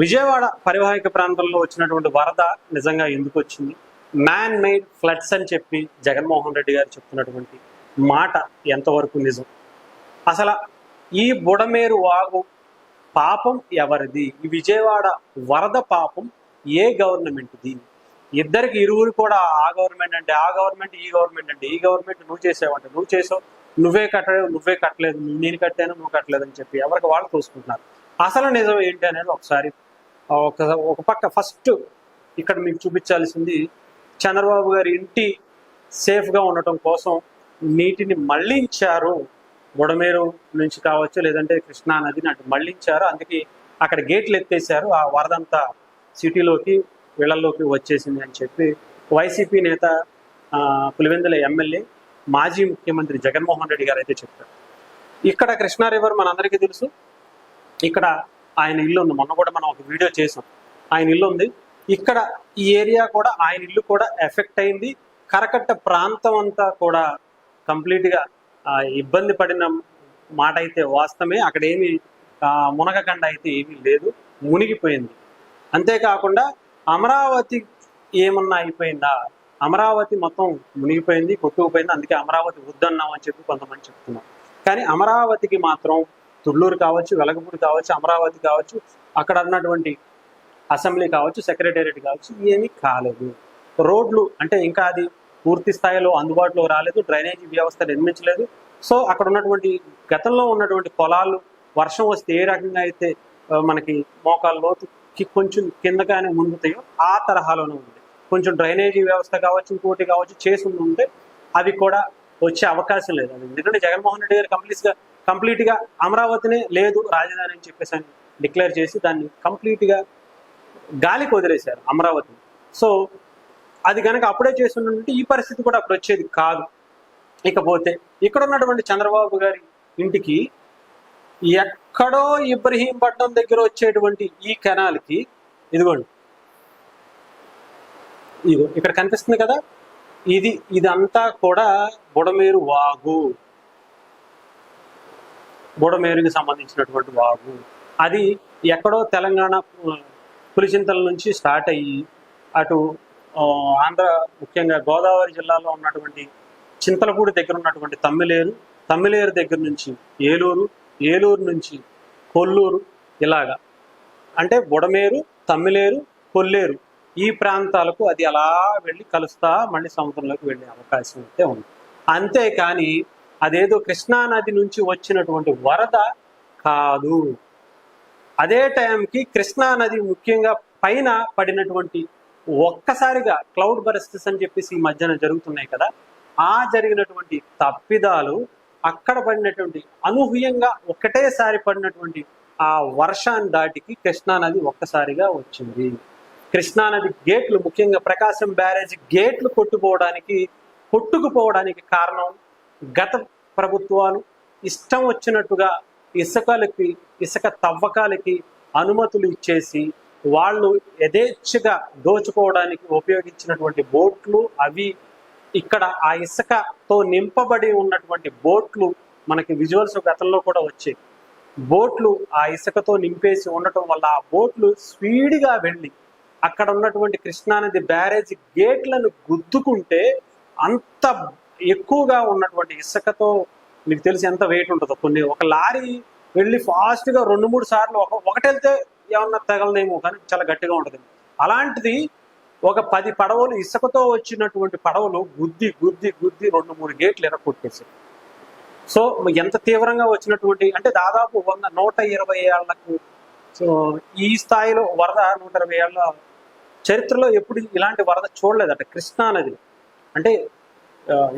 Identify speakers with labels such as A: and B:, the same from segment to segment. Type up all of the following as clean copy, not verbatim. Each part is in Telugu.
A: విజయవాడ పరివాహక ప్రాంతంలో వచ్చినటువంటి వరద నిజంగా ఎందుకు వచ్చింది? మ్యాన్ మేడ్ ఫ్లడ్స్ అని చెప్పి జగన్మోహన్ రెడ్డి గారు చెప్తున్నటువంటి మాట ఎంతవరకు నిజం? అసలు ఈ బుడమేరు వాగు పాపం ఎవరిది? ఈ విజయవాడ వరద పాపం ఏ గవర్నమెంట్ది? ఇద్దరికి ఇరువురు కూడా ఆ గవర్నమెంట్ అంటే ఆ గవర్నమెంట్, ఈ గవర్నమెంట్ అంటే ఈ గవర్నమెంట్. నువ్వు చేసావంటే నువ్వు చేసావు, నువ్వే కట్టలేదు, నువ్వే కట్టలేదు, నేను కట్టాను, నువ్వు కట్టలేదు అని చెప్పి ఎవరికి వాళ్ళు చూసుకుంటున్నారు. అసలు నిజం ఏంటి అనేది ఒకసారి ఒక పక్క ఫస్ట్ ఇక్కడ మీకు చూపించాల్సింది, చంద్రబాబు గారి ఇంటి సేఫ్గా ఉండటం కోసం నీటిని మళ్లించారు. బుడమేరు నుంచి కావచ్చు, లేదంటే కృష్ణా నదిని అటు మళ్లించారు. అందుకే అక్కడ గేట్లు ఎత్తేసారు. ఆ వరదంతా సిటీలోకి వీళ్ళల్లోకి వచ్చేసింది అని చెప్పి వైసీపీ నేత పులివెందుల ఎమ్మెల్యే మాజీ ముఖ్యమంత్రి జగన్మోహన్ రెడ్డి గారు అయితే చెప్పారు. ఇక్కడ కృష్ణా రివర్ మనందరికీ తెలుసు. ఇక్కడ ఆయన ఇల్లు ఉంది. మొన్న కూడా మనం ఒక వీడియో చేసాం. ఆయన ఇల్లు ఉంది ఇక్కడ. ఈ ఏరియా కూడా, ఆయన ఇల్లు కూడా ఎఫెక్ట్ అయింది. కరకట్ట ప్రాంతం అంతా కూడా కంప్లీట్గా ఇబ్బంది పడిన మాట అయితే వాస్తవమే. అక్కడ ఏమి మునగకండ అయితే ఏమీ లేదు, మునిగిపోయింది. అంతేకాకుండా అమరావతి ఏమన్నా అయిపోయిందా? అమరావతి మొత్తం మునిగిపోయింది, కొట్టుకుపోయింది. అందుకే అమరావతి వద్దన్నాం అని చెప్పి కొంతమంది చెప్తున్నారు. కానీ అమరావతికి మాత్రం తుళ్ళూరు కావచ్చు, వెలగపూడి కావచ్చు, అమరావతి కావచ్చు, అక్కడ ఉన్నటువంటి అసెంబ్లీ కావచ్చు, సెక్రటేరియట్ కావచ్చు, ఏమీ కాలేదు. రోడ్లు అంటే ఇంకా అది పూర్తి స్థాయిలో అందుబాటులో రాలేదు, డ్రైనేజీ వ్యవస్థ నిర్మించలేదు. సో అక్కడ ఉన్నటువంటి గతంలో ఉన్నటువంటి పొలాలు వర్షం వస్తే ఏ రకంగా అయితే మనకి మోకాళ్ళ లోతుకి కొంచెం కిందగానే మునుగుతాయో ఆ తరహాలోనే ఉంది. కొంచెం డ్రైనేజీ వ్యవస్థ కావచ్చు, ఇంకోటి కావచ్చు చేసి ఉంటే అవి కూడా వచ్చే అవకాశం లేదు. ఎందుకంటే జగన్మోహన్ రెడ్డి గారు కంప్లీట్గా అమరావతినే లేదు రాజధాని అని చెప్పేసి అని డిక్లేర్ చేసి దాన్ని కంప్లీట్గా గాలికి వదిలేశారు అమరావతిని. సో అది కనుక అప్పుడే చేస్తుంటే ఈ పరిస్థితి కూడా అప్పుడు వచ్చేది కాదు. ఇకపోతే ఇక్కడ ఉన్నటువంటి చంద్రబాబు గారి ఇంటికి ఎక్కడో ఇబ్రహీంపట్నం దగ్గర వచ్చేటువంటి ఈ కెనాల్కి ఇదిగోండి, ఇదిగో ఇక్కడ కనిపిస్తుంది కదా, ఇదంతా కూడా బుడమేరు వాగు, బుడమేరుకి సంబంధించినటువంటి వాగు. అది ఎక్కడో తెలంగాణ పులిచింతల నుంచి స్టార్ట్ అయ్యి అటు ఆంధ్ర, ముఖ్యంగా గోదావరి జిల్లాలో ఉన్నటువంటి చింతలపూడి దగ్గర ఉన్నటువంటి తమ్మిలేరు దగ్గర నుంచి ఏలూరు నుంచి కొల్లూరు, ఇలాగా అంటే బుడమేరు, తమ్మిలేరు, కొల్లేరు ఈ ప్రాంతాలకు అది అలా వెళ్ళి కలుస్తా మళ్ళీ సముద్రంలోకి వెళ్ళే అవకాశం అయితే ఉంది. అంతేకాని అదేదో కృష్ణా నది నుంచి వచ్చినటువంటి వరద కాదు. అదే టైంకి కృష్ణా నది ముఖ్యంగా పైన పడినటువంటి ఒక్కసారిగా క్లౌడ్ బరస్టెస్ అని చెప్పేసి ఈ మధ్యన జరుగుతున్నాయి కదా, ఆ జరిగినటువంటి తప్పిదాలు, అక్కడ పడినటువంటి అనూహ్యంగా ఒకటేసారి పడినటువంటి ఆ వర్షాన్ని దాటికి కృష్ణానది ఒక్కసారిగా వచ్చింది. కృష్ణానది గేట్లు, ముఖ్యంగా ప్రకాశం బ్యారేజ్ గేట్లు కొట్టుకుపోవడానికి కారణం గత ప్రభుత్వాలు ఇష్టం వచ్చినట్టుగా ఇసుక తవ్వకాలకి అనుమతులు ఇచ్చేసి వాళ్ళు యథేచ్ఛగా దోచుకోవడానికి ఉపయోగించినటువంటి బోట్లు అవి. ఇక్కడ ఆ ఇసుకతో నింపబడి ఉన్నటువంటి బోట్లు మనకి విజువల్స్ గతంలో కూడా వచ్చాయి. బోట్లు ఆ ఇసుకతో నింపేసి ఉండటం వల్ల ఆ బోట్లు స్పీడ్గా వెళ్ళి అక్కడ ఉన్నటువంటి కృష్ణానది బ్యారేజ్ గేట్లను గుద్దుకుంటే అంత ఎక్కువగా ఉన్నటువంటి ఇసుకతో మీకు తెలిసి ఎంత వెయిట్ ఉంటుందో. ఒక లారీ వెళ్ళి ఫాస్ట్గా 2-3 సార్లు ఒకటి వెళ్తే ఏమన్నా తగలనేమో, కానీ చాలా గట్టిగా ఉంటుంది. అలాంటిది ఒక 10 పడవలు ఇసుకతో వచ్చినటువంటి పడవలు గుద్ది 2-3 గేట్లు ఎరగొట్టేసాయి. సో ఎంత తీవ్రంగా వచ్చినటువంటి అంటే దాదాపు 120 ఏళ్లకు ఈ స్థాయిలో వరద, 120 ఏళ్ల చరిత్రలో ఎప్పుడు ఇలాంటి వరద చూడలేదట కృష్ణానది. అంటే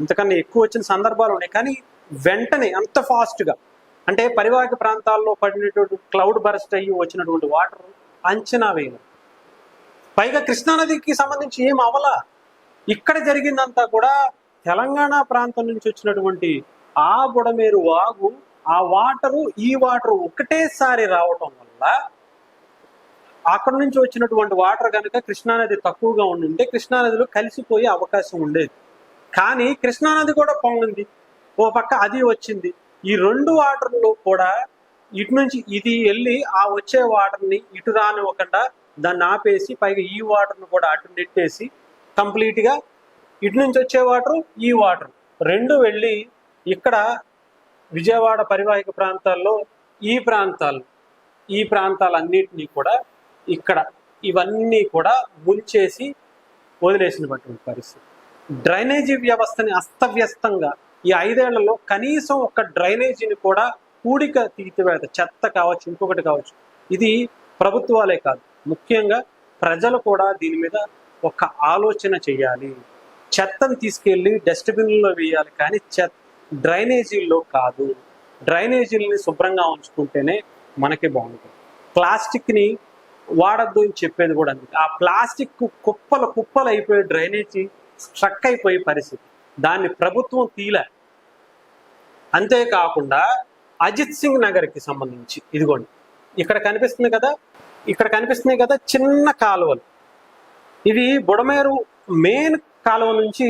A: ఇంతకన్నా ఎక్కువ వచ్చిన సందర్భాలు ఉన్నాయి, కానీ వెంటనే అంత ఫాస్ట్గా అంటే పరివాహక ప్రాంతాల్లో పడినటువంటి క్లౌడ్ బరస్ట్ అయ్యి వచ్చినటువంటి వాటర్ అంచనా వేయలేదు. పైగా కృష్ణానదికి సంబంధించి ఏం అవలా. ఇక్కడ జరిగిందంతా కూడా తెలంగాణ ప్రాంతం నుంచి వచ్చినటువంటి ఆ బుడమేరు వాగు, ఆ వాటరు ఈ వాటరు ఒకటేసారి రావటం వల్ల అక్కడ నుంచి వచ్చినటువంటి వాటర్ కనుక కృష్ణానది తక్కువగా ఉండుంటే కృష్ణానదిలో కలిసిపోయే అవకాశం ఉండేది. కానీ కృష్ణానది కూడా పొంగింది, ఓ పక్క అది వచ్చింది. ఈ 2 వాటర్లు కూడా ఇటు నుంచి ఇది వెళ్ళి ఆ వచ్చే వాటర్ని ఇటు రానివ్వకుండా దాన్ని ఆపేసి పైగా ఈ వాటర్ని కూడా అటు నెట్టేసి కంప్లీట్గా ఇటు నుంచి వచ్చే వాటర్ ఈ వాటర్ రెండు వెళ్ళి ఇక్కడ విజయవాడ పరివాహిక ప్రాంతాల్లో ఈ ప్రాంతాలన్నింటినీ కూడా ఇక్కడ ఇవన్నీ కూడా ముంచేసి వదిలేసినటువంటి పరిస్థితి. డ్రైనేజీ వ్యవస్థని అస్తవ్యస్తంగా ఈ 5 ఏళ్లలో కనీసం ఒక డ్రైనేజీని కూడా కూడిక తీసివేత, చెత్త కావచ్చు ఇంకొకటి కావచ్చు, ఇది ప్రభుత్వాలే కాదు ముఖ్యంగా ప్రజలు కూడా దీని మీద ఒక ఆలోచన చేయాలి. చెత్తను తీసుకెళ్ళి డస్ట్బిన్లో వేయాలి కానీ డ్రైనేజీల్లో కాదు. డ్రైనేజీలని శుభ్రంగా ఉంచుకుంటేనే మనకి బాగుంటుంది. ప్లాస్టిక్ని వాడద్దు అని చెప్పేది కూడా అందుకే. ఆ ప్లాస్టిక్ కుప్పలు అయిపోయి డ్రైనేజీ స్ట్రక్ అయిపోయే పరిస్థితి, దాన్ని ప్రభుత్వం తీలే. అంతేకాకుండా అజిత్ సింగ్ నగర్కి సంబంధించి ఇదిగోండి ఇక్కడ కనిపిస్తున్నాయి కదా చిన్న కాలువలు, ఇవి బుడమేరు మెయిన్ కాలువ నుంచి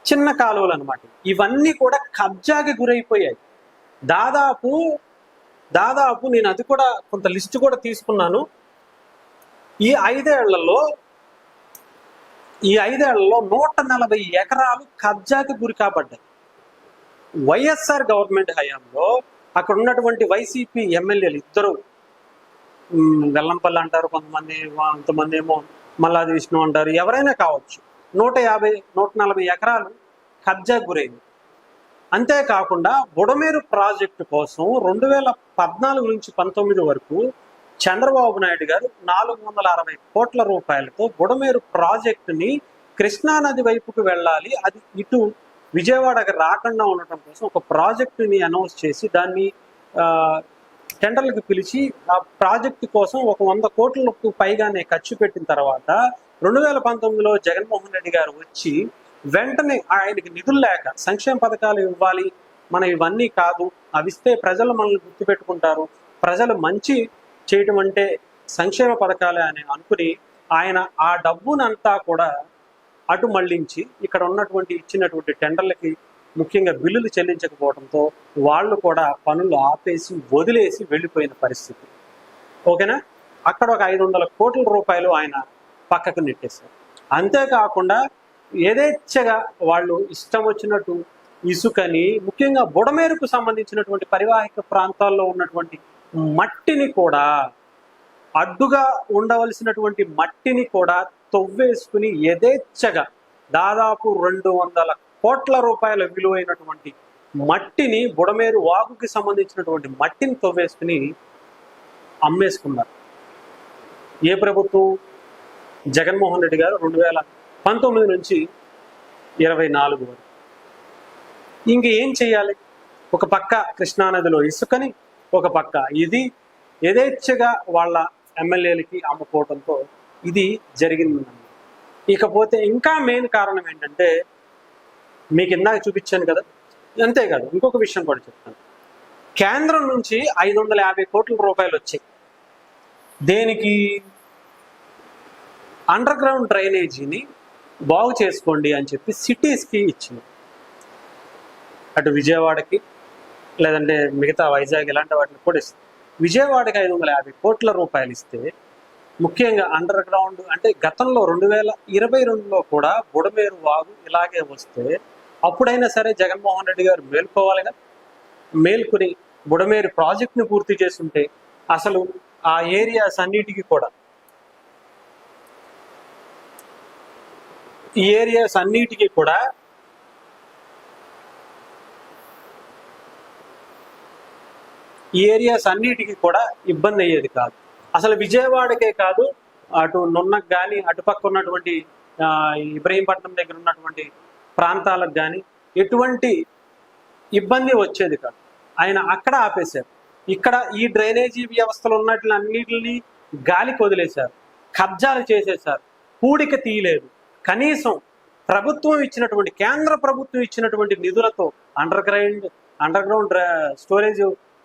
A: చిన్న కాలువలు అనమాట. ఇవన్నీ కూడా కబ్జాకి గురైపోయాయి. దాదాపు నేను అది కూడా కొంత లిస్ట్ కూడా తీసుకున్నాను. ఈ 5 ఏళ్లలో 140 ఎకరాలు కబ్జాకి గురి కాబడ్డాయి. వైఎస్ఆర్ గవర్నమెంట్ హయాంలో అక్కడ ఉన్నటువంటి వైసీపీ ఎమ్మెల్యేలు ఇద్దరు, వెల్లంపల్లి అంటారు కొంతమంది ఏమో మల్లాది విష్ణు అంటారు, ఎవరైనా కావచ్చు, 140 ఎకరాలు కబ్జా గురైంది. అంతేకాకుండా బుడమేరు ప్రాజెక్టు కోసం 2014 నుంచి 19 వరకు చంద్రబాబు నాయుడు గారు 460 కోట్ల రూపాయలతో బుడమేరు ప్రాజెక్టుని కృష్ణానది వైపుకు వెళ్ళాలి, అది ఇటు విజయవాడకి రాకుండా ఉండటం కోసం ఒక ప్రాజెక్టుని అనౌన్స్ చేసి దాన్ని టెండర్లకు పిలిచి ఆ ప్రాజెక్టు కోసం ఒక 100 కోట్లకు పైగానే ఖర్చు పెట్టిన తర్వాత 2019లో జగన్మోహన్ రెడ్డి గారు వచ్చి వెంటనే ఆయనకి నిధులు లేక సంక్షేమ పథకాలు ఇవ్వాలి, మన ఇవన్నీ కాదు, అవిస్తే ప్రజలు మనల్ని గుర్తుపెట్టుకుంటారు, ప్రజలు మంచి చేయటం అంటే సంక్షేమ పథకాలే అని అనుకుని ఆయన ఆ డబ్బునంతా కూడా అటు మళ్లించి ఇక్కడ ఇచ్చినటువంటి టెండర్లకి ముఖ్యంగా బిల్లులు చెల్లించకపోవడంతో వాళ్ళు కూడా పనులు ఆపేసి వదిలేసి వెళ్ళిపోయిన పరిస్థితి. ఓకేనా, అక్కడ ఒక 500 కోట్ల రూపాయలు ఆయన పక్కకు నెట్టేశారు. అంతేకాకుండా యథేచ్ఛగా వాళ్ళు ఇష్టం వచ్చినట్టు ఇసుకని, ముఖ్యంగా బుడమేరుకు సంబంధించినటువంటి పరివాహిక ప్రాంతాల్లో ఉన్నటువంటి మట్టిని కూడా, అడ్డుగా ఉండవలసినటువంటి మట్టిని కూడా తవ్వేసుకుని యథేచ్ఛగా దాదాపు 200 కోట్ల రూపాయల విలువైనటువంటి మట్టిని, బుడమేరు వాగుకి సంబంధించినటువంటి మట్టిని తవ్వేసుకుని అమ్మేసుకున్నారు. ఏ ప్రభుత్వం? జగన్మోహన్ రెడ్డి గారు 2019 నుంచి 24 వరకు. ఇంక ఏం చేయాలి? ఒక పక్క కృష్ణానదిలో ఇసుకని, ఒక పక్క ఇది యథేచ్ఛగా వాళ్ళ ఎమ్మెల్యేలకి అమ్ముకోవడంతో ఇది జరిగింది. ఇకపోతే ఇంకా మెయిన్ కారణం ఏంటంటే మీకు ఇందాక చూపించాను కదా, అంతేకాదు ఇంకొక విషయం కూడా చెప్తాను. కేంద్రం నుంచి 550 కోట్ల రూపాయలు వచ్చాయి. దేనికి? అండర్ గ్రౌండ్ డ్రైనేజీని బాగు చేసుకోండి అని చెప్పి సిటీస్కి ఇచ్చింది. అటు విజయవాడకి లేదంటే మిగతా వైజాగ్ ఇలాంటి వాటిని కూడా ఇస్తుంది. విజయవాడకి 550 కోట్ల రూపాయలు ఇస్తే ముఖ్యంగా అండర్ గ్రౌండ్ అంటే గతంలో 2022లో కూడా బుడమేరు వాగు ఇలాగే వస్తే అప్పుడైనా సరే జగన్మోహన్ రెడ్డి గారు మేల్కోవాలిగా. మేల్కొని బుడమేరు ప్రాజెక్ట్ని పూర్తి చేస్తుంటే అసలు ఆ ఏరియాస్ అన్నిటికీ కూడా ఇబ్బంది అయ్యేది కాదు. అసలు విజయవాడకే కాదు, అటు నున్నకు కానీ అటుపక్క ఉన్నటువంటి ఇబ్రహీంపట్నం దగ్గర ఉన్నటువంటి ప్రాంతాలకు కానీ ఎటువంటి ఇబ్బంది వచ్చేది కాదు. ఆయన అక్కడ ఆపేశారు. ఇక్కడ ఈ డ్రైనేజీ వ్యవస్థలు అన్నిటిని గాలికి వదిలేశారు, కబ్జాలు చేసేశారు, పూడిక తీయలేదు. కనీసం కేంద్ర ప్రభుత్వం ఇచ్చినటువంటి నిధులతో అండర్ గ్రౌండ్ స్టోరేజ్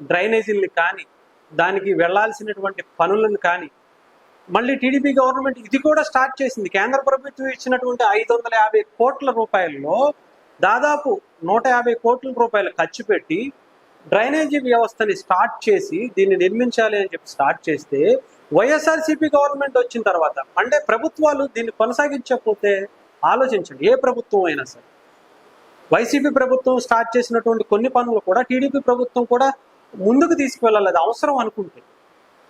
A: డ్రైనేజీల్ని కానీ, దానికి వెళ్లాల్సినటువంటి పనులను కానీ మళ్ళీ టీడీపీ గవర్నమెంట్ ఇది కూడా స్టార్ట్ చేసింది. కేంద్ర ప్రభుత్వం ఇచ్చినటువంటి 550 కోట్ల రూపాయల్లో దాదాపు 150 కోట్ల రూపాయలు ఖర్చు పెట్టి డ్రైనేజీ వ్యవస్థని స్టార్ట్ చేసి దీన్ని నిర్మించాలి అని చెప్పి స్టార్ట్ చేస్తే వైఎస్ఆర్సీపీ గవర్నమెంట్ వచ్చిన తర్వాత అంటే ప్రభుత్వాలు దీన్ని కొనసాగించకపోతే ఆలోచించండి, ఏ ప్రభుత్వం అయినా సరే. వైసీపీ ప్రభుత్వం స్టార్ట్ చేసినటువంటి కొన్ని పనులు కూడా టీడీపీ ప్రభుత్వం కూడా ముందుకు తీసుకువెళ్ళాలి, అది అవసరం అనుకుంటే.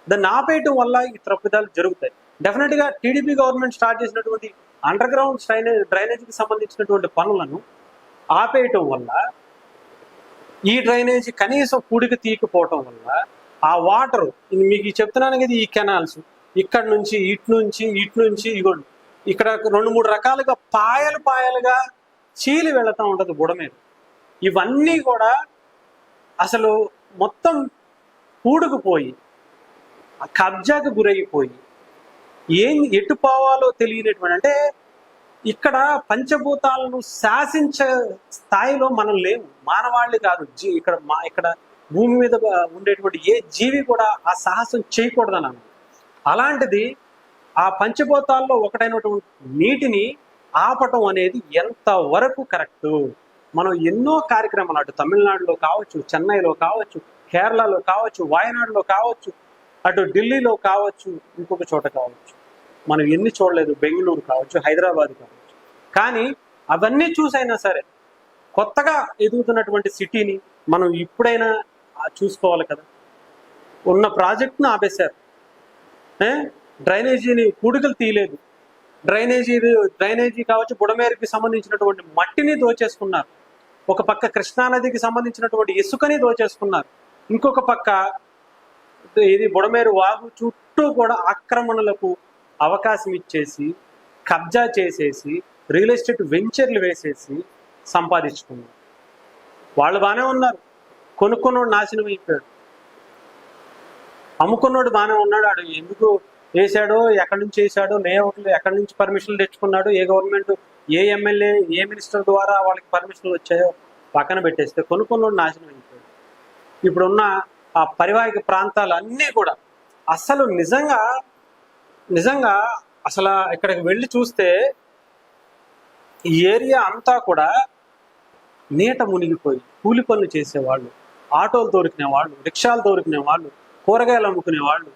A: దాన్ని ఆపేయటం వల్ల ఈ తప్పిదాలు జరుగుతాయి. డెఫినెట్గా టీడీపీ గవర్నమెంట్ స్టార్ట్ చేసినటువంటి అండర్ గ్రౌండ్ డ్రైనేజీకి సంబంధించినటువంటి పనులను ఆపేయటం వల్ల, ఈ డ్రైనేజీ కనీసం పూడికి తీయకపోవటం వల్ల ఆ వాటర్, మీకు చెప్తున్నాను కదా, ఈ కెనాల్స్ ఇక్కడ నుంచి ఇటు నుంచి ఇగోండి ఇక్కడ 2-3 రకాలుగా పాయలుగా చీలి వెళుతూ ఉంటుంది బుడ మీద. ఇవన్నీ కూడా అసలు మొత్తం పూడుకుపోయి కబ్జాకు గురైపోయి ఎటు పోవాలో తెలియనటువంటి, అంటే ఇక్కడ పంచభూతాలను శాసించే స్థాయిలో మనం లేవు, మానవాళి కాదు. ఇక్కడ భూమి మీద ఉండేటువంటి ఏ జీవి కూడా ఆ సాహసం చేయకూడదని అన్నది. అలాంటిది ఆ పంచభూతాల్లో ఒకటైనటువంటి నీటిని ఆపటం అనేది ఎంతవరకు కరెక్టు? మనం ఎన్నో కార్యక్రమాలు అటు తమిళనాడులో కావచ్చు, చెన్నైలో కావచ్చు, కేరళలో కావచ్చు, వాయనాడులో కావచ్చు, అటు ఢిల్లీలో కావచ్చు, ఇంకొక చోట కావచ్చు, మనం ఎన్ని చూడలేదు, బెంగళూరు కావచ్చు, హైదరాబాద్ కావచ్చు. కానీ అవన్నీ చూసైనా సరే కొత్తగా ఎదుగుతున్నటువంటి సిటీని మనం ఇప్పుడైనా చూసుకోవాలి కదా. ఉన్న ప్రాజెక్ట్ను ఆపేశారు, డ్రైనేజీని పూడికలు తీయలేదు, డ్రైనేజీ కావచ్చు, బుడమేరుకి సంబంధించినటువంటి మట్టిని దోచేసుకున్నారు, ఒక పక్క కృష్ణానదికి సంబంధించినటువంటి ఇసుకని దోచేసుకున్నారు, ఇంకొక పక్క ఇది బుడమేరు వాగు చుట్టూ కూడా ఆక్రమణలకు అవకాశం ఇచ్చేసి కబ్జా చేసేసి రియల్ ఎస్టేట్ వెంచర్లు వేసేసి సంపాదించుకున్నారు. వాళ్ళు బాగానే ఉన్నారు, కొనుక్కున్నోడు నాశనం అయిపోయాడు, అమ్ముకున్నోడు బాగానే ఉన్నాడు. ఆడు ఎందుకు వేసాడో, ఎక్కడి నుంచి వేసాడో, లేఅవుట్లు ఎక్కడి నుంచి పర్మిషన్లు తెచ్చుకున్నాడు, ఏ గవర్నమెంట్, ఏ ఎమ్మెల్యే, ఏ మినిస్టర్ ద్వారా వాళ్ళకి పర్మిషన్లు వచ్చాయో పక్కన పెట్టేస్తే కొనుక్కున్నోడు నాశనం అయిపోయాడు. ఇప్పుడున్న ఆ పరివాహిక ప్రాంతాలు అన్నీ కూడా అసలు నిజంగా అసలు ఇక్కడికి వెళ్ళి చూస్తే ఈ ఏరియా అంతా కూడా నీట మునిగిపోయి కూలి పనులు చేసేవాళ్ళు, ఆటోలు దొరికిన వాళ్ళు, రిక్షాలు దొరికిన వాళ్ళు, కూరగాయలు అమ్ముకునే వాళ్ళు,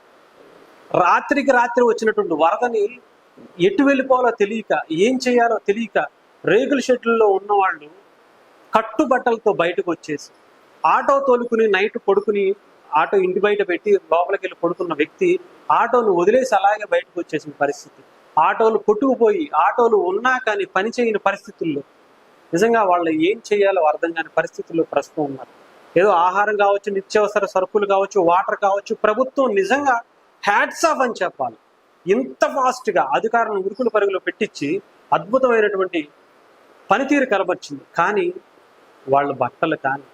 A: రాత్రికి రాత్రి వచ్చినటువంటి వరదని ఎటు వెళ్ళిపోవాలో తెలియక, ఏం చేయాలో తెలియక రేకుల షెడ్లలో ఉన్నవాళ్ళు కట్టుబట్టలతో బయటకు వచ్చేసి ఆటో తోలుకుని నైట్ పడుకుని, ఆటో ఇంటి బయట పెట్టి లోపలికి వెళ్ళి పడుకున్న వ్యక్తి ఆటోను వదిలేసి అలాగే బయటకు వచ్చేసిన పరిస్థితి. ఆటోలు కొట్టుకుపోయి, ఆటోలు ఉన్నా కానీ పని చేయని పరిస్థితుల్లో నిజంగా వాళ్ళు ఏం చేయాలో అర్థం కాని పరిస్థితుల్లో ప్రస్తుతం ఉన్నారు. ఏదో ఆహారం కావచ్చు, నిత్యావసర సరుకులు కావచ్చు, వాటర్ కావచ్చు, ప్రభుత్వం నిజంగా హ్యాట్స్ ఆఫ్ అని చెప్పాలి. ఇంత ఫాస్ట్గా అధికారులను ఉరుకులు పరుగులు పెట్టించి అద్భుతమైనటువంటి పనితీరు కనబర్చింది. కానీ వాళ్ళ బట్టలు కానీ,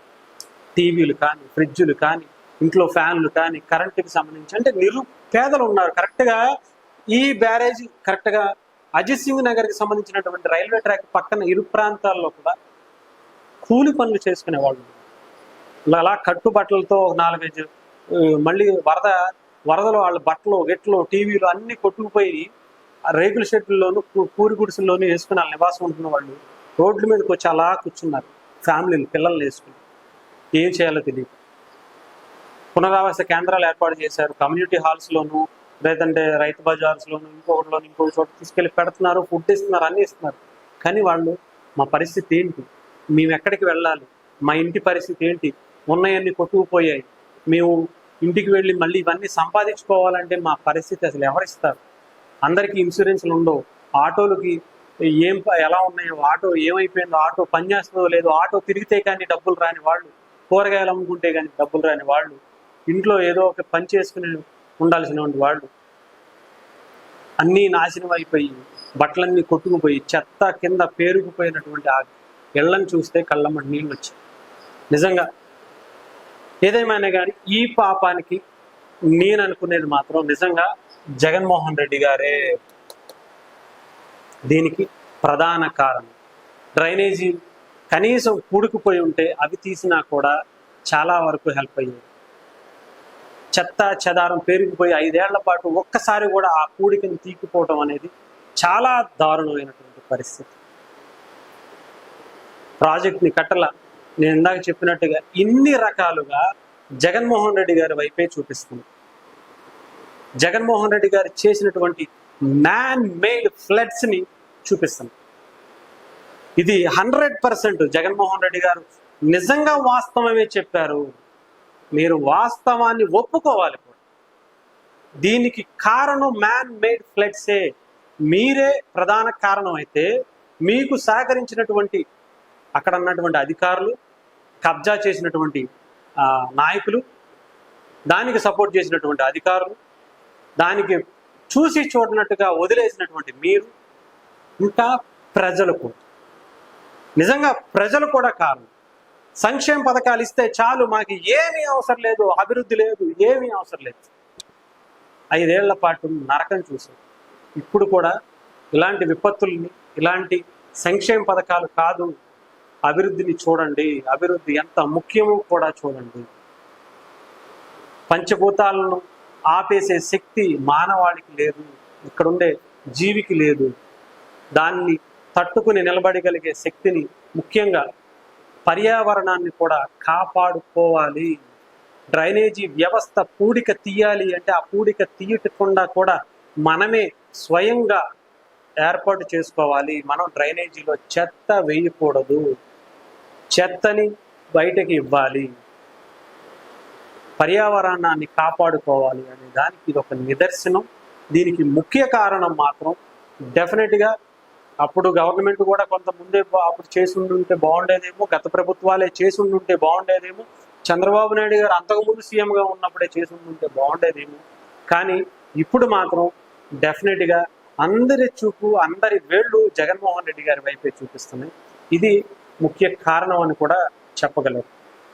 A: టీవీలు కానీ, ఫ్రిడ్జులు కానీ, ఇంట్లో ఫ్యాన్లు కానీ, కరెంటుకి సంబంధించి, అంటే నిరుపేదలు ఉన్నారు. కరెక్ట్గా ఈ బ్యారేజ్ కరెక్ట్గా అజిత్ సింగ్ నగర్కి సంబంధించినటువంటి రైల్వే ట్రాక్ పక్కన ఇరు ప్రాంతాల్లో కూడా కూలి పనులు చేసుకునే వాళ్ళు అలా కట్టుబట్టలతో 4-5 మళ్ళీ వరదలో వాళ్ళ బట్టలు, గెట్లు, టీవీలు అన్నీ కొట్టుకుపోయి రేకుల షెడ్లలోను, పూరి గుడిసెల్లోనూ వేసుకుని వాళ్ళ నివాసం ఉంటున్న వాళ్ళు రోడ్ల మీదకి వచ్చి అలా కూర్చున్నారు, ఫ్యామిలీలు పిల్లల్ని వేసుకుని. ఏం చేయాలో తెలియదు. పునరావాస కేంద్రాలు ఏర్పాటు చేశారు, కమ్యూనిటీ హాల్స్లోను, లేదంటే రైతు బజార్స్లోను, ఇంకొక చోట తీసుకెళ్ళి పెడుతున్నారు, ఫుడ్ ఇస్తున్నారు, అన్నీ ఇస్తున్నారు. కానీ వాళ్ళు మా పరిస్థితి ఏంటి, మేము ఎక్కడికి వెళ్ళాలి, మా ఇంటి పరిస్థితి ఏంటి, ఉన్నాయన్నీ కొట్టుకుపోయాయి, మేము ఇంటికి వెళ్ళి మళ్ళీ ఇవన్నీ సంపాదించుకోవాలంటే మా పరిస్థితి అసలు ఎవరిస్తారు? అందరికీ ఇన్సూరెన్స్లు ఉండవు, ఆటోలకి ఎలా ఉన్నాయో, ఆటో ఏమైపోయిందో, ఆటో పనిచేస్తుందో లేదో, ఆటో తిరిగితే కానీ డబ్బులు రాని వాళ్ళు, కూరగాయలు అమ్ముకుంటే కానీ డబ్బులు రాని వాళ్ళు, ఇంట్లో ఏదో ఒక పని చేసుకుని ఉండాల్సినటువంటి వాళ్ళు అన్నీ నాశనం అయిపోయి, బట్టలన్నీ కొట్టుకుపోయి, చెత్త కింద పేరుకుపోయినటువంటి ఆ ఇళ్లను చూస్తే కళ్ళమ్మటి నీళ్ళు వచ్చాయి. నిజంగా ఏదేమైనా కానీ ఈ పాపానికి నేను అనుకునేది మాత్రం నిజంగా జగన్మోహన్ రెడ్డి గారే దీనికి ప్రధాన కారణం. డ్రైనేజీ కనీసం పూడుకుపోయి ఉంటే అవి తీసినా కూడా చాలా వరకు హెల్ప్ అయ్యేది. చెత్త చెదారం పేరుకుపోయి 5 ఏళ్ల పాటు ఒక్కసారి కూడా ఆ పూడికని తీకిపోవడం అనేది చాలా దారుణమైనటువంటి పరిస్థితి. ప్రాజెక్ట్ని కట్టల, నేను ఇందాక చెప్పినట్టుగా ఇన్ని రకాలుగా జగన్మోహన్ రెడ్డి గారి వైపే చూపిస్తుంది. జగన్మోహన్ రెడ్డి గారు చేసినటువంటి మ్యాన్ మేడ్ ఫ్లడ్స్ ని చూపిస్తుంది. ఇది 100% జగన్మోహన్ రెడ్డి గారు నిజంగా వాస్తవమే చెప్పారు. మీరు వాస్తవాన్ని ఒప్పుకోవాలి కూడా. దీనికి కారణం మ్యాన్ మేడ్ ఫ్లడ్సే. మీరే ప్రధాన కారణం అయితే మీకు సహకరించినటువంటి అక్కడ ఉన్నటువంటి అధికారులు, కబ్జా చేసినటువంటి నాయకులు, దానికి సపోర్ట్ చేసినటువంటి అధికారులు, దానికి చూసి చూడనట్టుగా వదిలేసినటువంటి మీరు, ఇంకా ప్రజలు కూడా, నిజంగా ప్రజలు కూడా కారణం. సంక్షేమ పథకాలు ఇస్తే చాలు, మాకు ఏమీ అవసరం లేదు, అభివృద్ధి లేదు, ఏమీ అవసరం లేదు. 5 ఏళ్ల పాటు నరకం చూసాం. ఇప్పుడు కూడా ఇలాంటి విపత్తుల్ని, ఇలాంటి సంక్షేమ పథకాలు కాదు, అభివృద్ధిని చూడండి, అభివృద్ధి ఎంత ముఖ్యమో కూడా చూడండి. పంచభూతాలను ఆపేసే శక్తి మానవాళికి లేదు, ఇక్కడుండే జీవికి లేదు. దాన్ని తట్టుకుని నిలబడగలిగే శక్తిని, ముఖ్యంగా పర్యావరణాన్ని కూడా కాపాడుకోవాలి. డ్రైనేజీ వ్యవస్థ పూడిక తీయాలి అంటే ఆ పూడిక తీయకుండా కూడా మనమే స్వయంగా ఏర్పాటు చేసుకోవాలి. మనం డ్రైనేజీలో చెత్త వేయకూడదు, చెత్తని బయటకి ఇవ్వాలి, పర్యావరణాన్ని కాపాడుకోవాలి అనే దానికి ఇది ఒక నిదర్శనం. దీనికి ముఖ్య కారణం మాత్రం డెఫినెట్గా అప్పుడు గవర్నమెంట్ కూడా కొంత ముందే అప్పుడు చేసి ఉండుంటే బాగుండేదేమో, గత ప్రభుత్వాలే చేసి ఉండుంటే బాగుండేదేమో, చంద్రబాబు నాయుడు గారు అంతకుముందు సీఎంగా ఉన్నప్పుడే చేసి ఉండుంటే బాగుండేదేమో. కానీ ఇప్పుడు మాత్రం డెఫినెట్గా అందరి చూపు, అందరి వేళ్ళు జగన్మోహన్ రెడ్డి గారి వైపే చూపిస్తున్నాయి. ఇది ముఖ్య కారణం అని కూడా చెప్పగలరు.